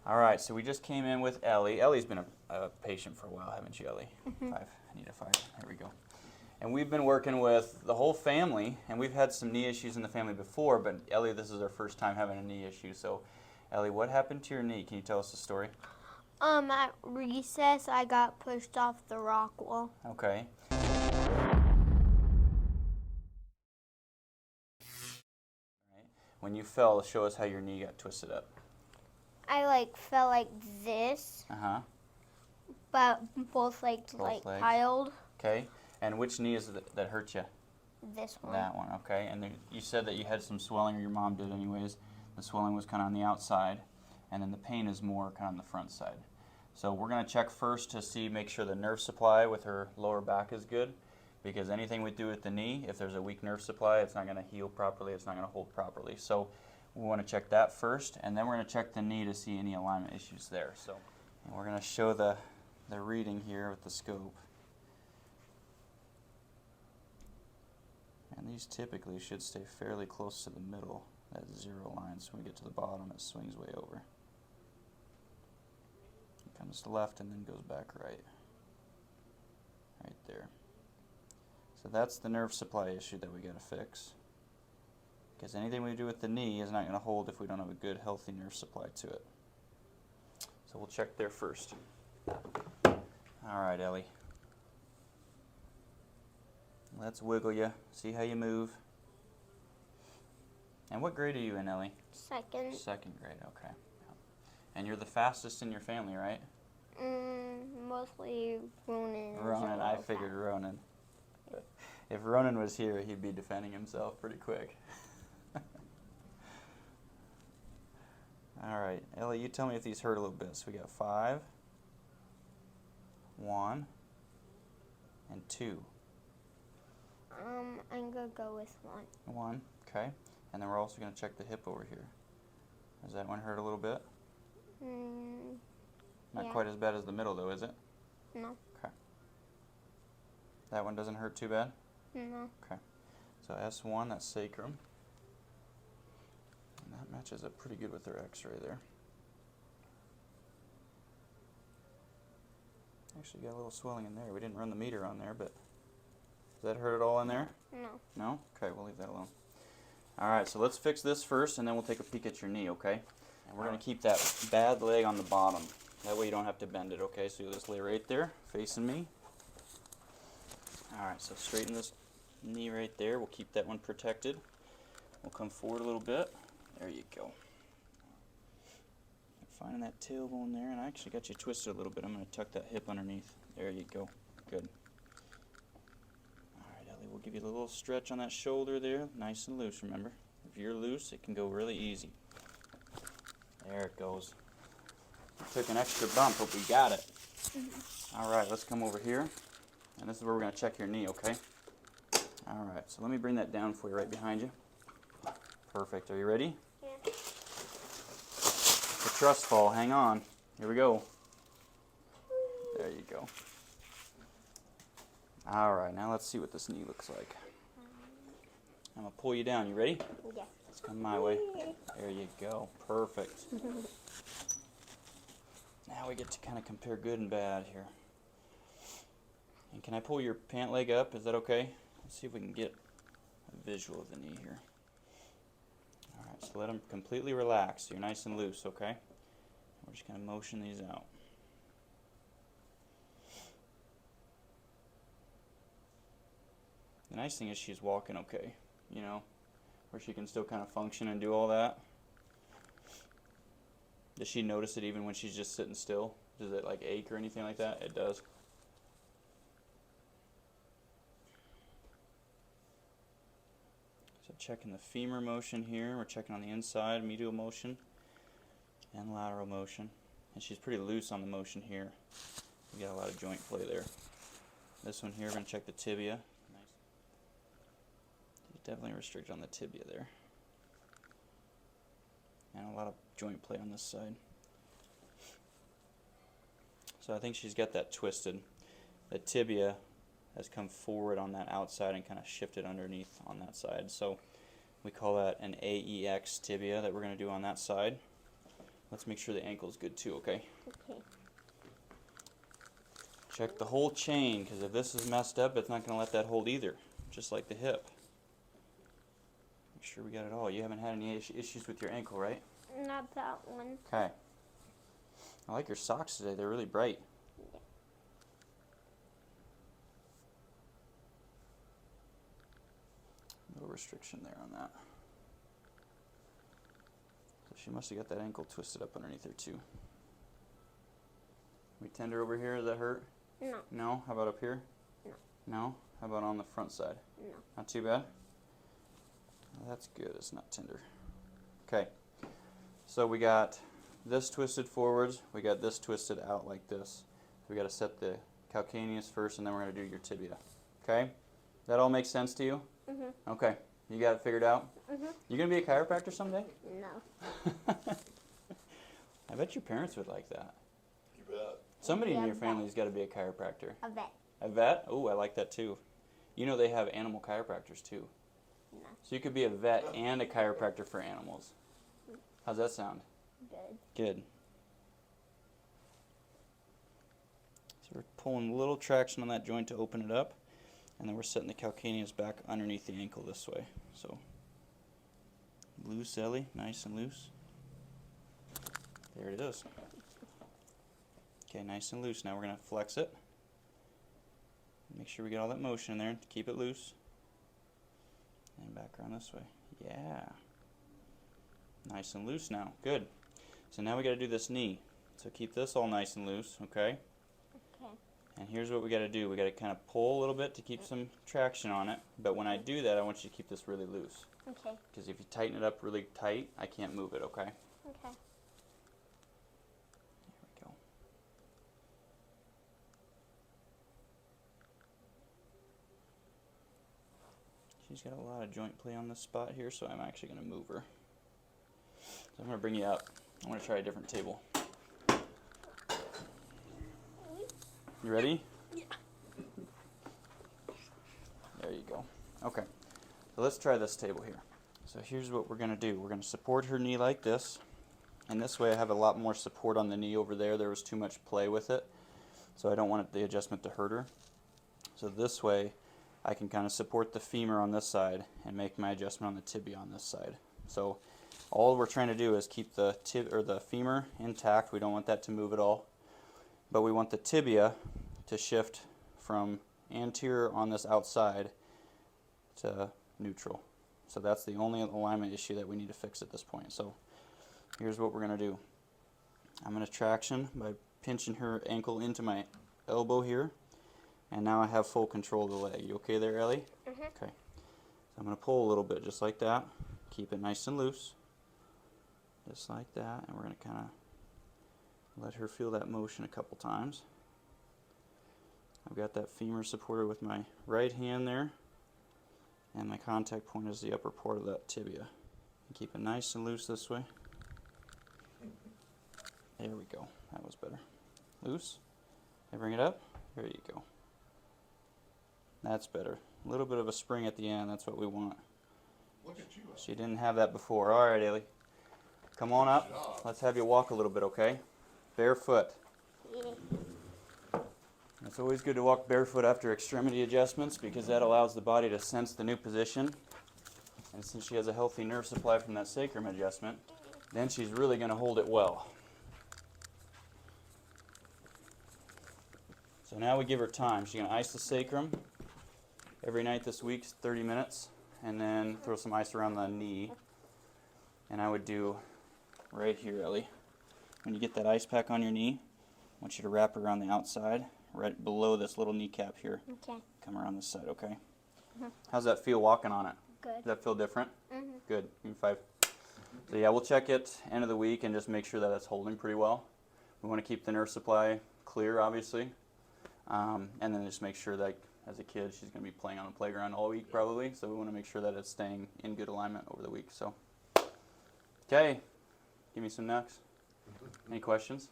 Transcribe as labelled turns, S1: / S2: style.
S1: All right, so we just came in with Ellie. Ellie's been a patient for a while, haven't you, Ellie?
S2: Mm-hmm.
S1: 5. I need a 5. There we go. And we've been working with the whole family, and we've had some knee issues in the family before, but Ellie, this is our first time having a knee issue. So, Ellie, what happened to your knee? Can you tell us the story?
S2: At recess, I got pushed off the rock wall.
S1: Okay. When you fell, show us how your knee got twisted up.
S2: I fell like this,
S1: Uh-huh.
S2: but both legs piled.
S1: Okay. And which knee is it that hurt you?
S2: This one.
S1: That one, okay. And then you said that you had some swelling, or your mom did anyways. The swelling was kind of on the outside, and then the pain is more kind of on the front side. So we're going to check first to make sure the nerve supply with her lower back is good, because anything we do with the knee, if there's a weak nerve supply, it's not going to heal properly, it's not going to hold properly. So we want to check that first, and then we're going to check the knee to see any alignment issues there. So and we're going to show the reading here with the scope. And these typically should stay fairly close to the middle, that 0 line. So when we get to the bottom, it swings way over. It comes left and then goes back right. Right there. So that's the nerve supply issue that we got to fix. Because anything we do with the knee is not going to hold if we don't have a good, healthy nerve supply to it. So we'll check there first. All right, Ellie. Let's wiggle you, see how you move. And what grade are you in, Ellie?
S2: Second.
S1: 2nd grade, okay. And you're the fastest in your family, right?
S2: Mostly Ronan.
S1: Ronan, I figured Ronan. If Ronan was here, he'd be defending himself pretty quick. All right, Ellie, you tell me if these hurt a little bit. So we got 5, 1, and 2.
S2: I'm gonna go with 1.
S1: 1, okay. And then we're also going to check the hip over here. Does that one hurt a little bit? Not
S2: yeah.
S1: quite as bad as the middle, though, is it?
S2: No.
S1: Okay. That one doesn't hurt too bad?
S2: No.
S1: Okay. So S1, that's sacrum. And that matches up pretty good with their x-ray there. Actually got a little swelling in there. We didn't run the meter on there, but does that hurt at all in there?
S2: No.
S1: No? Okay, we'll leave that alone. Alright, so let's fix this first, and then we'll take a peek at your knee, okay? And we're going to keep that bad leg on the bottom. That way you don't have to bend it, okay? So you'll just lay right there, facing me. Alright, so straighten this knee right there. We'll keep that one protected. We'll come forward a little bit. There you go. Finding that tailbone there, and I actually got you twisted a little bit. I'm going to tuck that hip underneath. There you go. Good. Alright, Ellie, we'll give you a little stretch on that shoulder there. Nice and loose, remember. If you're loose, it can go really easy. There it goes. We took an extra bump, but we got it. Alright, let's come over here. And this is where we're going to check your knee, okay? Alright, so let me bring that down for you right behind you. Perfect. Are you ready?
S2: Yeah.
S1: The trust fall. Hang on. Here we go. There you go. Alright, now let's see what this knee looks like. I'm going to pull you down. You ready?
S2: Yeah.
S1: Let's come my way. There you go. Perfect. Now we get to kind of compare good and bad here. And can I pull your pant leg up? Is that okay? Let's see if we can get a visual of the knee here. Alright, so let them completely relax. You're nice and loose, okay? We're just going to motion these out. The nice thing is she's walking okay, you know, where she can still kind of function and do all that. Does she notice it even when she's just sitting still? Does it like ache or anything like that? It does. So checking the femur motion here. We're checking on the inside, medial motion and lateral motion. And she's pretty loose on the motion here. We got a lot of joint play there. This one here, we're going to check the tibia. Nice. Definitely restricted on the tibia there. And a lot of joint play on this side. So I think she's got that twisted. The tibia has come forward on that outside and kind of shifted underneath on that side. So we call that an AEX tibia that we're going to do on that side. let's make sure the ankle's good too, okay?
S2: Okay.
S1: Check the whole chain, because if this is messed up, it's not going to let that hold either, just like the hip. Make sure we got it all. You haven't had any issues with your ankle, right?
S2: Not that one.
S1: Okay. I like your socks today. They're really bright.
S2: Yeah.
S1: No restriction there on that. So she must have got that ankle twisted up underneath her too. We tender over here, does that hurt?
S2: No.
S1: No? How about up here?
S2: No.
S1: No? How about on the front side?
S2: No.
S1: Not too bad? Well, that's good, it's not tender. Okay, so we got this twisted forwards, we got this twisted out like this. So we got to set the calcaneus first, and then we're going to do your tibia. Okay? That all makes sense to you?
S2: Mm-hmm.
S1: Okay, you got it figured out?
S2: Mm-hmm.
S1: You going to be a chiropractor someday?
S2: No.
S1: I bet your parents would like that.
S3: You bet.
S1: Somebody in
S2: Yeah,
S1: your
S2: vet.
S1: family's got to be a chiropractor.
S2: A vet.
S1: A vet? Oh, I like that too. You know they have animal chiropractors too.
S2: No.
S1: So you could be a vet and a chiropractor for animals. How's that sound?
S2: Good.
S1: Good. So we're pulling a little traction on that joint to open it up, and then we're setting the calcaneus back underneath the ankle this way. So loose, Ellie, nice and loose. There it is. Okay, nice and loose. Now we're going to flex it. Make sure we get all that motion in there to keep it loose. And back around this way. Yeah. Nice and loose now. Good. So now we got to do this knee. So keep this all nice and loose, okay?
S2: Okay.
S1: And here's what we got to do. We got to kind of pull a little bit to keep some traction on it. But when I do that, I want you to keep this really loose.
S2: Okay.
S1: Because if you tighten it up really tight, I can't move it, okay?
S2: Okay.
S1: There we go. She's got a lot of joint play on this spot here, so I'm actually going to move her. So I'm going to bring you up. I'm going to try a different table. You ready?
S2: Yeah.
S1: There you go. Okay. So let's try this table here. So here's what we're going to do. We're going to support her knee like this. And this way I have a lot more support on the knee over there. There was too much play with it. So I don't want the adjustment to hurt her. So this way I can kind of support the femur on this side and make my adjustment on the tibia on this side. So all we're trying to do is keep the the femur intact. We don't want that to move at all. But we want the tibia to shift from anterior on this outside to neutral. So that's the only alignment issue that we need to fix at this point. So here's what we're going to do. I'm going to traction by pinching her ankle into my elbow here. And now I have full control of the leg. You okay there, Ellie?
S2: Mm-hmm.
S1: Okay. So I'm going to pull a little bit just like that. Keep it nice and loose. Just like that. And we're going to kind of let her feel that motion a couple times. I've got that femur supported with my right hand there. And my contact point is the upper part of that tibia. Keep it nice and loose this way. There we go. That was better. Loose. I bring it up. There you go. That's better. A little bit of a spring at the end. That's what we want.
S3: Look at you.
S1: She didn't have that before. All right, Ailey. Come on up.
S3: Good job.
S1: Let's have you walk a little bit, okay? Barefoot.
S2: Yeah.
S1: It's always good to walk barefoot after extremity adjustments because that allows the body to sense the new position. And since she has a healthy nerve supply from that sacrum adjustment, then she's really going to hold it well. So now we give her time. She's going to ice the sacrum every night this week, 30 minutes, and then throw some ice around the knee. And I would do right here, Ellie. When you get that ice pack on your knee, I want you to wrap it around the outside, right below this little kneecap here.
S2: Okay.
S1: Come around this side, okay?
S2: Mhm.
S1: How's that feel walking on it?
S2: Good.
S1: Does that feel different?
S2: Mm-hmm.
S1: Good. Give me 5. So yeah, we'll check it end of the week and just make sure that it's holding pretty well. We want to keep the nerve supply clear, obviously. And then just make sure that as a kid, she's going to be playing on the playground all week probably. So we want to make sure that it's staying in good alignment over the week. So, okay. Give me some next. Any questions?